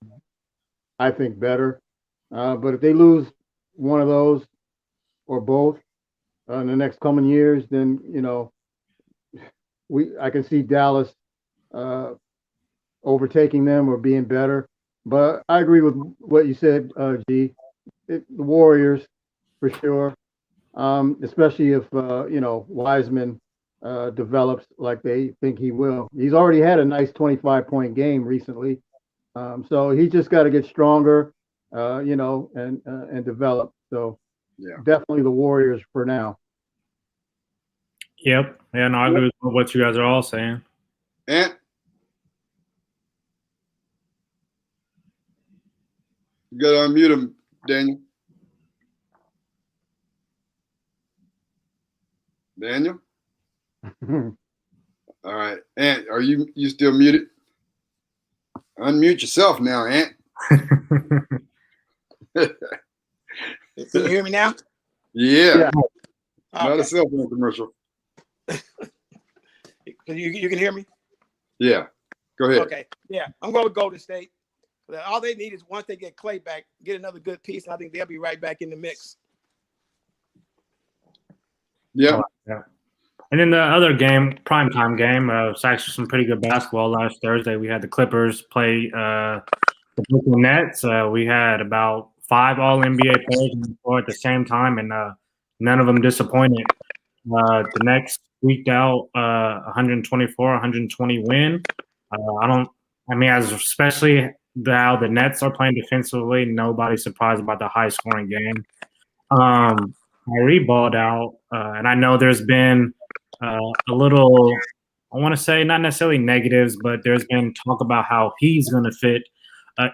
I think, better. But if they lose one of those or both in the next coming years, then, you know, I can see Dallas overtaking them or being better. But I agree with what you said, G. The Warriors, for sure, especially if, you know, Wiseman develops like they think he will. He's already had a nice 25-point game recently. So he just got to get stronger, you know, and develop. So definitely the Warriors for now. Yep. Yeah, no, I agree with what you guys are all saying. And you got to unmute him, Daniel. Daniel? All right. Ant, are you still muted? Unmute yourself now, Ant. Can you hear me now? Yeah. Okay. Not a cell phone commercial. You can hear me? Yeah. Go ahead. Okay. Yeah. I'm going to Golden State. All they need is once they get Clay back, get another good piece, and I think they'll be right back in the mix. Yeah. Yeah. And then the other game, primetime game, it's actually some pretty good basketball. Last Thursday, we had the Clippers play the Brooklyn Nets. We had about 5 All-NBA players on the floor at the same time, and none of them disappointed. The next week out, 124-120 win. Especially how the Nets are playing defensively, nobody's surprised about the high-scoring game. Kyrie balled out, and I know there's been a little, I want to say not necessarily negatives, but there's been talk about how he's going to fit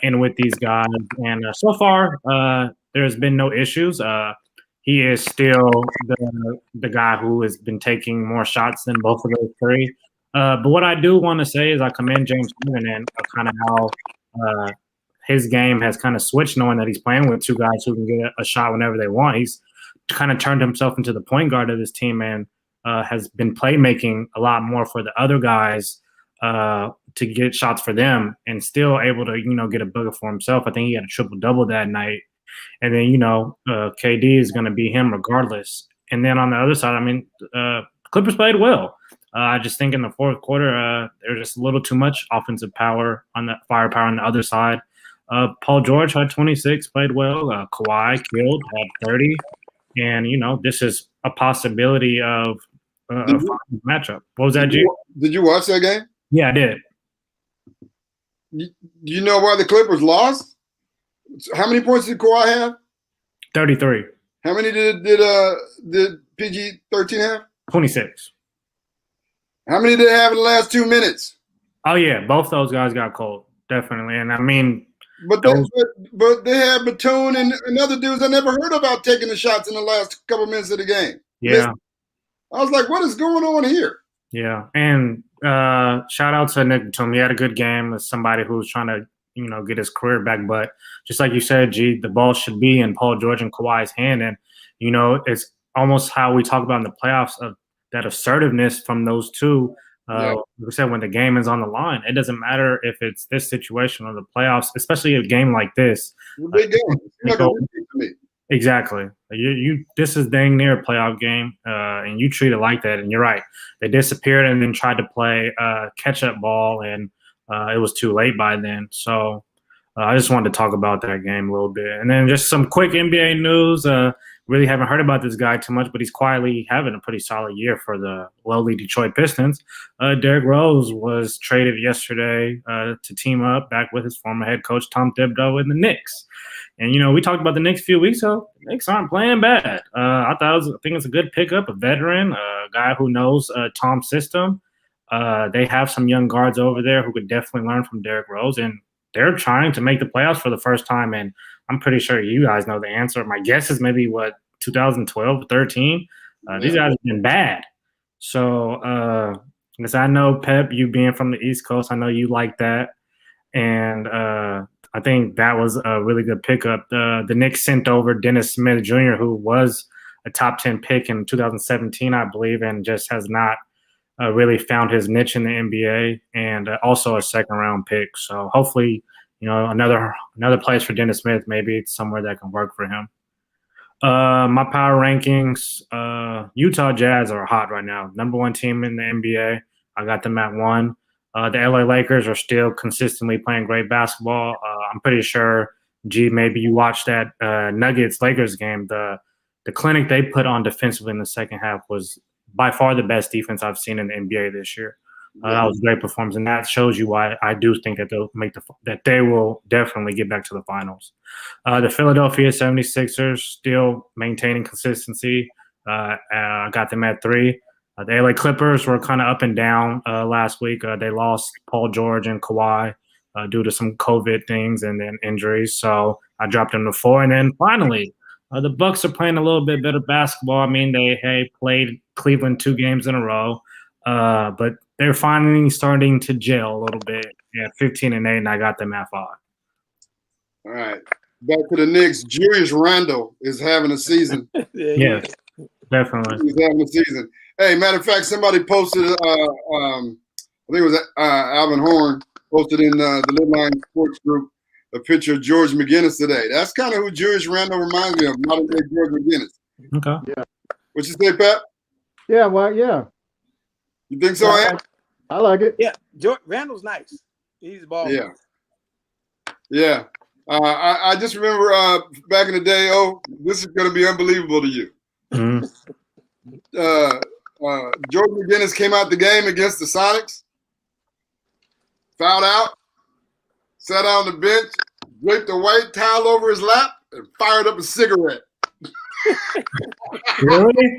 in with these guys. And so far, there's been no issues. He is still the guy who has been taking more shots than both of those three. But what I do want to say is I commend James Harden and kind of how his game has kind of switched, knowing that he's playing with two guys who can get a shot whenever they want. He's kind of turned himself into the point guard of this team and has been playmaking a lot more for the other guys to get shots for them, and still able to, get a booger for himself. I think he had a triple-double that night. And then, KD is going to be him regardless. And then on the other side, Clippers played well. I just think in the fourth quarter, there's just a little too much offensive firepower on the other side. Paul George had 26, played well. Kawhi killed, had 30. And, this is a possibility of a matchup. What was that, G? Did you watch that game? Yeah, I did. Do you know why the Clippers lost? How many points did Kawhi have? 33. How many did PG-13 have? 26. How many did they have in the last 2 minutes? Oh yeah, both those guys got cold, definitely. And but they had Batum and other dudes I never heard about taking the shots in the last couple minutes of the game. Yeah, I was like, what is going on here? Yeah, and shout out to Nick Batum. He had a good game as somebody who's trying to get his career back. But just like you said, G, the ball should be in Paul George and Kawhi's hand, and it's almost how we talk about in the playoffs of that assertiveness from those two. Like I said, when the game is on the line, it doesn't matter if it's this situation or the playoffs, especially a game like this. Big game. Exactly. This is dang near a playoff game, and you treat it like that. And you're right. They disappeared and then tried to play catch-up ball, and it was too late by then. So I just wanted to talk about that game a little bit. And then just some quick NBA news. Really haven't heard about this guy too much, but he's quietly having a pretty solid year for the lowly Detroit Pistons. Derrick Rose was traded yesterday to team up back with his former head coach, Tom Thibodeau, in the Knicks. And, we talked about the Knicks a few weeks ago. The Knicks aren't playing bad. I think it's a good pickup, a veteran, a guy who knows Tom's system. They have some young guards over there who could definitely learn from Derrick Rose, and they're trying to make the playoffs for the first time, and I'm pretty sure you guys know the answer. My guess is maybe, 2012, 13? These guys have been bad. So, because I know, Pep, you being from the East Coast, I know you like that, and I think that was a really good pickup. The Knicks sent over Dennis Smith Jr., who was a top 10 pick in 2017, I believe, and just has not really found his niche in the NBA, and also a second-round pick. So hopefully, another place for Dennis Smith. Maybe it's somewhere that can work for him. My power rankings, Utah Jazz are hot right now. Number 1 team in the NBA. I got them at 1. The LA Lakers are still consistently playing great basketball. I'm pretty sure, maybe you watched that Nuggets-Lakers game. The clinic they put on defensively in the second half was by far the best defense I've seen in the NBA this year. That was a great performance, and that shows you why I do think that they'll that they will definitely get back to the finals. The Philadelphia 76ers still maintaining consistency. I got them at 3. The LA Clippers were kind of up and down last week. They lost Paul George and Kawhi due to some COVID things and then injuries, so I dropped them to 4. And then finally, the Bucks are playing a little bit better basketball. I mean, they played Cleveland 2 games in a row, but they're finally starting to gel a little bit. Yeah, 15-8, and I got them at 5. All right, back to the Knicks. Julius Randle is having a season. Yeah, definitely. He's having a season. Hey, matter of fact, somebody posted. I think it was Alvin Horn posted in the LidLine Sports group a picture of George McGinnis today. That's kind of who Julius Randle reminds me of, modern day George McGinnis. Okay. Yeah. What you say, Pat? Yeah, well, yeah. You think so, Ant? I like it. Yeah, Randall's nice. He's a ball. Yeah. Yeah. I just remember back in the day, this is going to be unbelievable to you. Mm-hmm. George McGinnis came out the game against the Sonics, fouled out, sat on the bench, draped a white towel over his lap, and fired up a cigarette. Really?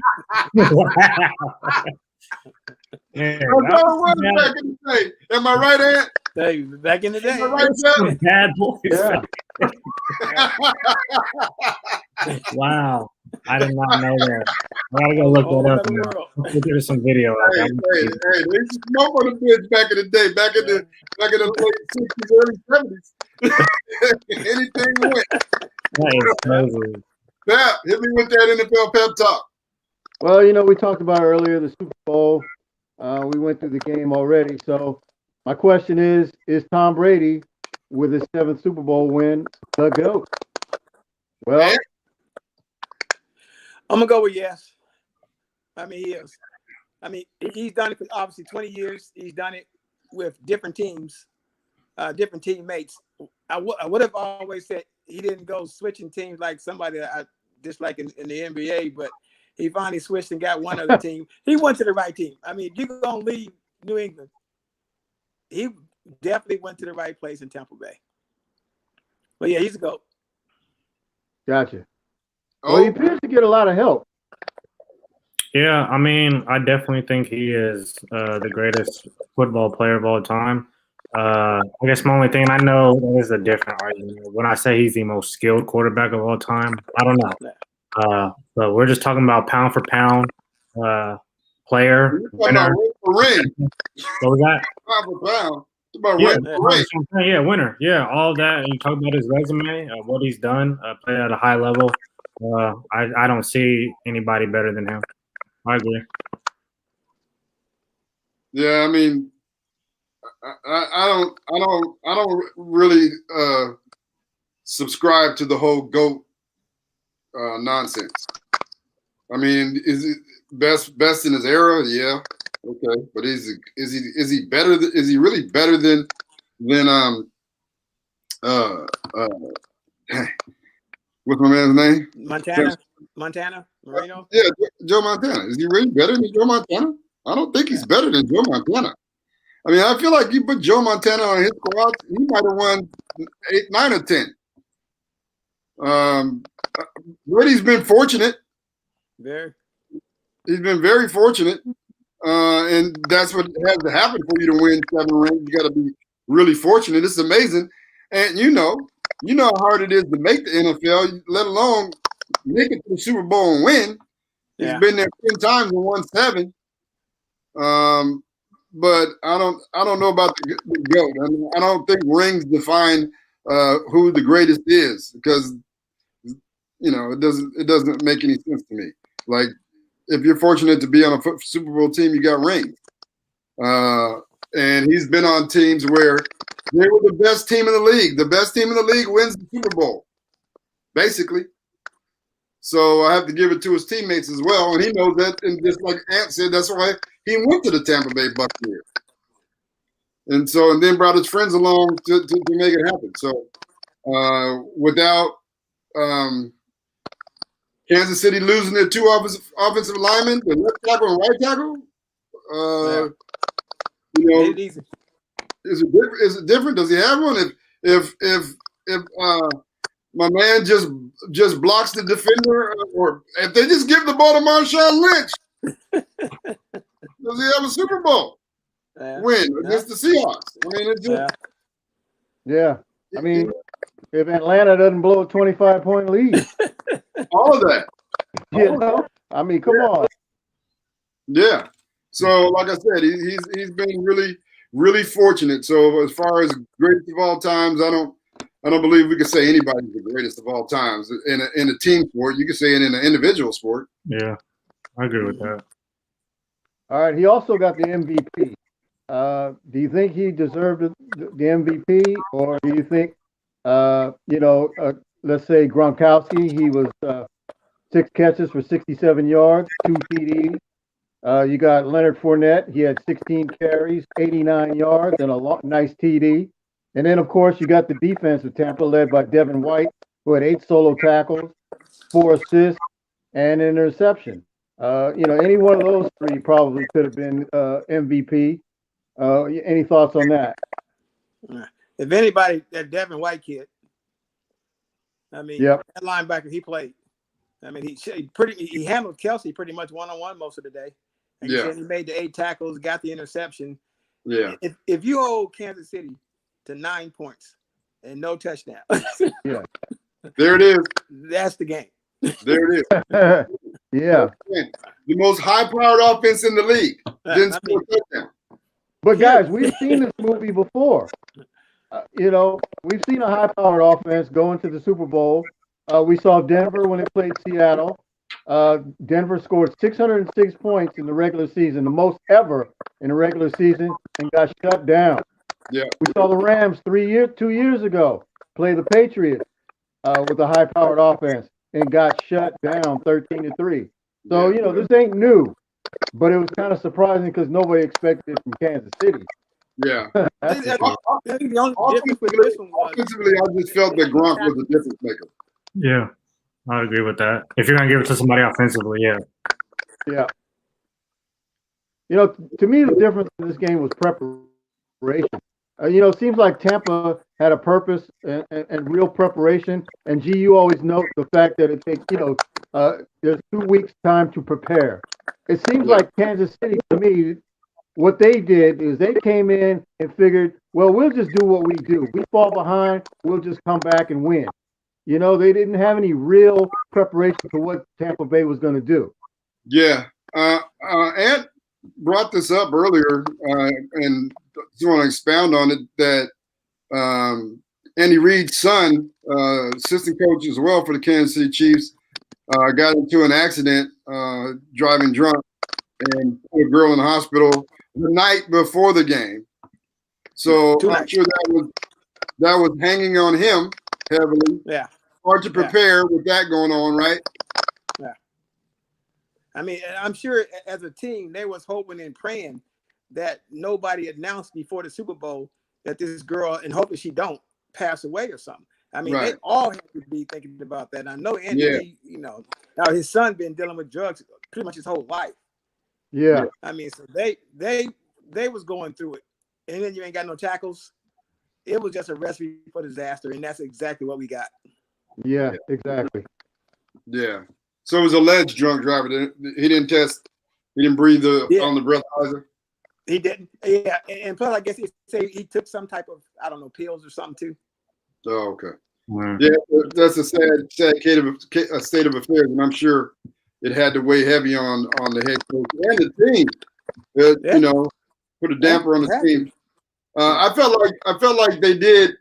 Yeah, that's how it was back in the day. Am I right, Ant? Hey, back in the day. Am I right, Jeff? Bad boys. Yeah. Wow. I did not know that. I gotta go look that up now. We'll give us some video. Hey, they used to smoke on the bench back in the day, back in the late 60s, early 70s. Anything went. That is crazy. Pep, hit me with that NFL pep talk. Well, we talked about earlier the Super Bowl. We went through the game already. So my question is Tom Brady, with his 7th Super Bowl win, the GOAT? Well, I'm going to go with yes. I mean, he is. I mean, he's done it for obviously 20 years. He's done it with different teams, different teammates. I would have always said he didn't go switching teams like somebody that I dislike in the NBA, but he finally switched and got one other team. He went to the right team. I mean, you're going to leave New England. He definitely went to the right place in Tampa Bay. But, yeah, he's a GOAT. Gotcha. Well, he appears to get a lot of help. Yeah, I mean, I definitely think he is the greatest football player of all time. I guess my only thing, I know that is a different argument. When I say he's the most skilled quarterback of all time, I don't know. But we're just talking about pound for pound player, winner. Ring. What was that? Pound for pound. It's about ring. Yeah, winner. Yeah, all that. And you talk about his resume, what he's done, played at a high level. I don't see anybody better than him. I agree. Yeah, I mean, I don't really subscribe to the whole GOAT nonsense. I mean, is it best in his era? Yeah, okay, but is he better? Is he really better than uh, what's my man's name? Montana, Marino. Yeah, Joe Montana. Is he really better than Joe Montana? I don't think he's better than Joe Montana. I mean, I feel like you put Joe Montana on his squad, he might have won 8, 9, or 10. Brady's been fortunate. He's been very fortunate, and that's what has to happen for you to win 7 rings. You got to be really fortunate. It's amazing, and you know how hard it is to make the NFL, let alone make it to the Super Bowl and win. He's been there 10 times and won 7. But I don't know about the GOAT. I mean, I don't think rings define who the greatest is, because it doesn't make any sense to me. Like, if you're fortunate to be on a Super Bowl team, you got rings. And he's been on teams where they were the best team in the league. The best team in the league wins the Super Bowl, basically. So I have to give it to his teammates as well. And he knows that. And just like Ant said, that's why he went to the Tampa Bay Buccaneers. And then brought his friends along to make it happen. So without Kansas City losing their 2 offensive linemen, the left tackle and right tackle, is it different? Does he have one? If my man just blocks the defender, or if they just give the ball to Marshawn Lynch, does he have a Super Bowl win against the Seahawks? I mean, it's just I mean, if Atlanta doesn't blow a 25-point lead, all of that. I mean, come on. Yeah. So, like I said, he's been really, really fortunate. So, as far as greatest of all times, I don't believe we could say anybody's the greatest of all times in a team sport. You could say it in an individual sport. Yeah, I agree with that. All right. He also got the MVP. Do you think he deserved the MVP, or do you think, let's say Gronkowski, he was 6 catches for 67 yards, 2 TDs. You got Leonard Fournette. He had 16 carries, 89 yards, and a nice TD. And then, of course, you got the defense of Tampa, led by Devin White, who had 8 solo tackles, 4 assists, and an interception. Any one of those 3 probably could have been MVP. Any thoughts on that? If anybody, that Devin White kid, I mean, that linebacker, he played. I mean, he handled Kelsey pretty much one-on-one most of the day. And he made the 8 tackles, got the interception. Yeah. If you hold Kansas City to 9 points and no touchdown, there it is. That's the game. There it is. The most high-powered offense in the league. Didn't score a touchdown. But guys, we've seen this movie before. We've seen a high-powered offense go into the Super Bowl. We saw Denver when they played Seattle. Denver scored 606 points in the regular season, the most ever in a regular season, and got shut down. Yeah. We saw the Rams 2 years ago play the Patriots with a high-powered offense and got shut down 13-3. So, this ain't new, but it was kind of surprising because nobody expected it from Kansas City. Yeah. I think the only difference with this one was offensively, I just felt that Gronk was a difference maker. Yeah, I agree with that. If you're going to give it to somebody offensively, Yeah. To me, the difference in this game was preparation. It seems like Tampa had a purpose and real preparation. And you always note the fact that it takes, there's 2 weeks time to prepare. It seems like Kansas City, to me, what they did is they came in and figured, well, we'll just do what we do. We fall behind, we'll just come back and win. They didn't have any real preparation for what Tampa Bay was going to do. Yeah. Ant brought this up earlier, and just want to expound on it, that Andy Reid's son, assistant coach as well for the Kansas City Chiefs, got into an accident driving drunk and put a girl in the hospital the night before the game. So I'm sure that was hanging on him heavily. Yeah. Hard to prepare with that going on, right? Yeah. I mean, I'm sure as a team, they was hoping and praying that nobody announced before the Super Bowl that this girl, and hoping she don't pass away or something. I mean, Right. they all have to be thinking about that. And I know Andy, Yeah. now his son been dealing with drugs pretty much his whole life. Yeah. I mean, so they was going through it, and then you ain't got no tackles. It was just a recipe for disaster, and that's exactly what we got. Yeah, exactly. Yeah. So it was alleged drunk driver. He didn't test. He didn't breathe on the breathalyzer. He didn't. Yeah, and plus, I guess he say he took some type of, I don't know, pills or something too. Oh, okay. Yeah, that's a sad state of affairs, and I'm sure it had to weigh heavy on the head coach and the team. You know, put a damper on the team. I felt like they did.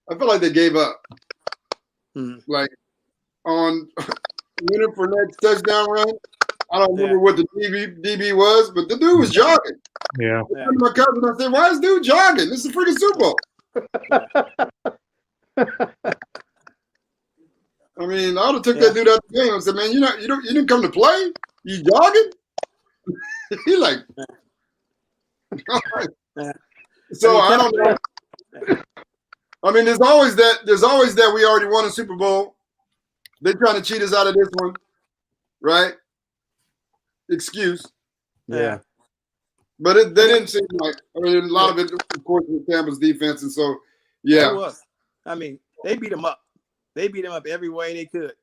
I felt like they gave up. Like on winning for next touchdown run. I don't remember what the DB was, but the dude was jogging. Yeah. I turned to my cousin, I said, "Why is this dude jogging? This is a freaking Super Bowl." I mean, I would have took that dude out the game and said, "Man, you didn't come to play. You jogging?" He like. So I don't know. I mean, there's always that we already won a Super Bowl. They're trying to cheat us out of this one, right? Excuse. Yeah. But they didn't seem like. I mean, a lot of it, of course, was Tampa's defense, and so yeah. It was. I mean, they beat them up. They beat them up every way they could.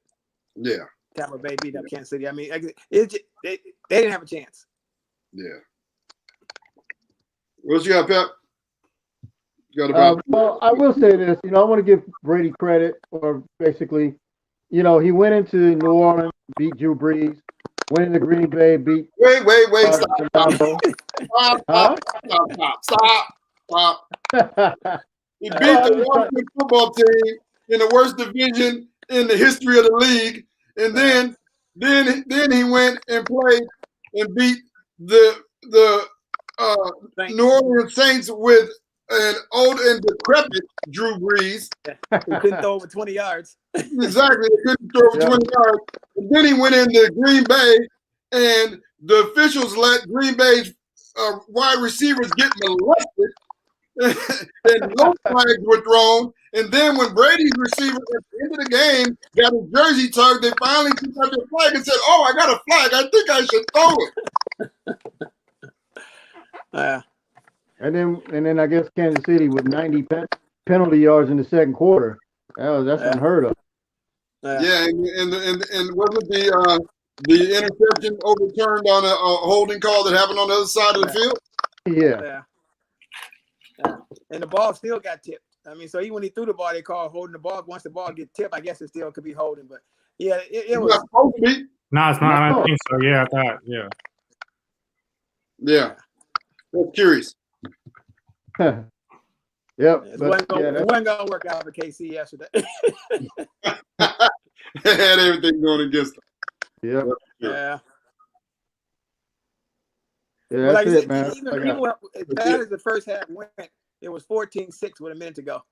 Yeah. Tampa Bay beat up Kansas City. I mean, they didn't have a chance. Yeah. What you got, Pep? You got about? Well, I will say this. I want to give Brady credit, or basically, he went into New Orleans, beat Drew Brees, went into Green Bay, beat. Wait! Stop! He beat the Washington football team in the worst division in the history of the league, and then he went and played and beat the New Orleans Saints with an old and decrepit Drew Brees. He couldn't throw over 20 yards. Exactly, he couldn't throw over 20 yards. And then he went into Green Bay, and the officials let Green Bay's wide receivers get molested, and no flags were thrown. And then when Brady's receiver at the end of the game got his jersey tugged, they finally took out the flag and said, "Oh, I got a flag. I think I should throw it." And then I guess Kansas City with 90 penalty yards in the second quarter. That's unheard of. Yeah, and wasn't the interception overturned on a holding call that happened on the other side of the field? Yeah. And the ball still got tipped. I mean, so even when he threw the ball, they called holding the ball. Once the ball get tipped, I guess it still could be holding. But yeah, it was. Not supposed to be. No, it's not. I don't think so. Yeah, I thought. Yeah. Yeah. I'm curious. Yep. It wasn't going to work out for KC yesterday. They had everything going against them. Yep. Yeah. Yeah, that's it, man. Even as bad as the first half went, it was 14-6 with a minute to go.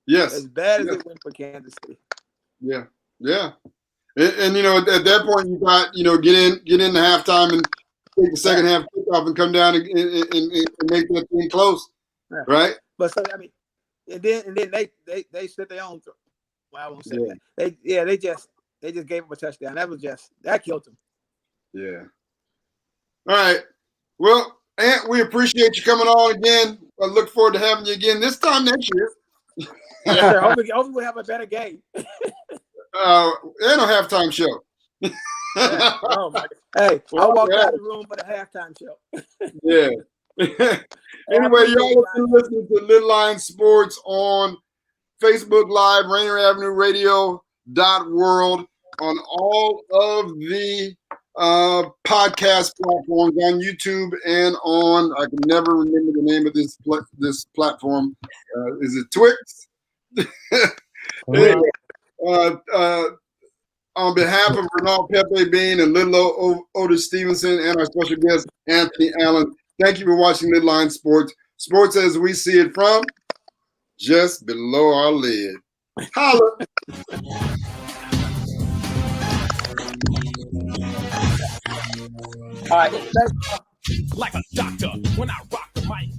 Yes. As bad as it went for Kansas City. Yeah. Yeah. And at that point, you got, get in the halftime and take the second half kickoff and come down and make that thing close. Yeah. Right? But so, I mean, and then they set their own. Well, I won't say that. They just gave him a touchdown. That killed them. Yeah. All right. Well, Ant, we appreciate you coming on again. I look forward to having you again this time next year. Yes, sir. Hopefully we'll have a better game. And a halftime show. Yeah. Oh my God. Hey, I walked out of the room for the halftime show. Yeah. Anyway, y'all have been listening to LidLine Sports on Facebook Live, Rainier Avenue Radio .world, on all of the podcast platforms, on YouTube and on, I can never remember the name of this platform. Is it Twix? Anyway, on behalf of Renault, Pepe Bean, and Little Otis Stevenson, and our special guest, Anthony Allen, thank you for watching LidLine Sports. Sports as we see it from just below our lid. Holla! All right. Like a doctor when I rock the mic.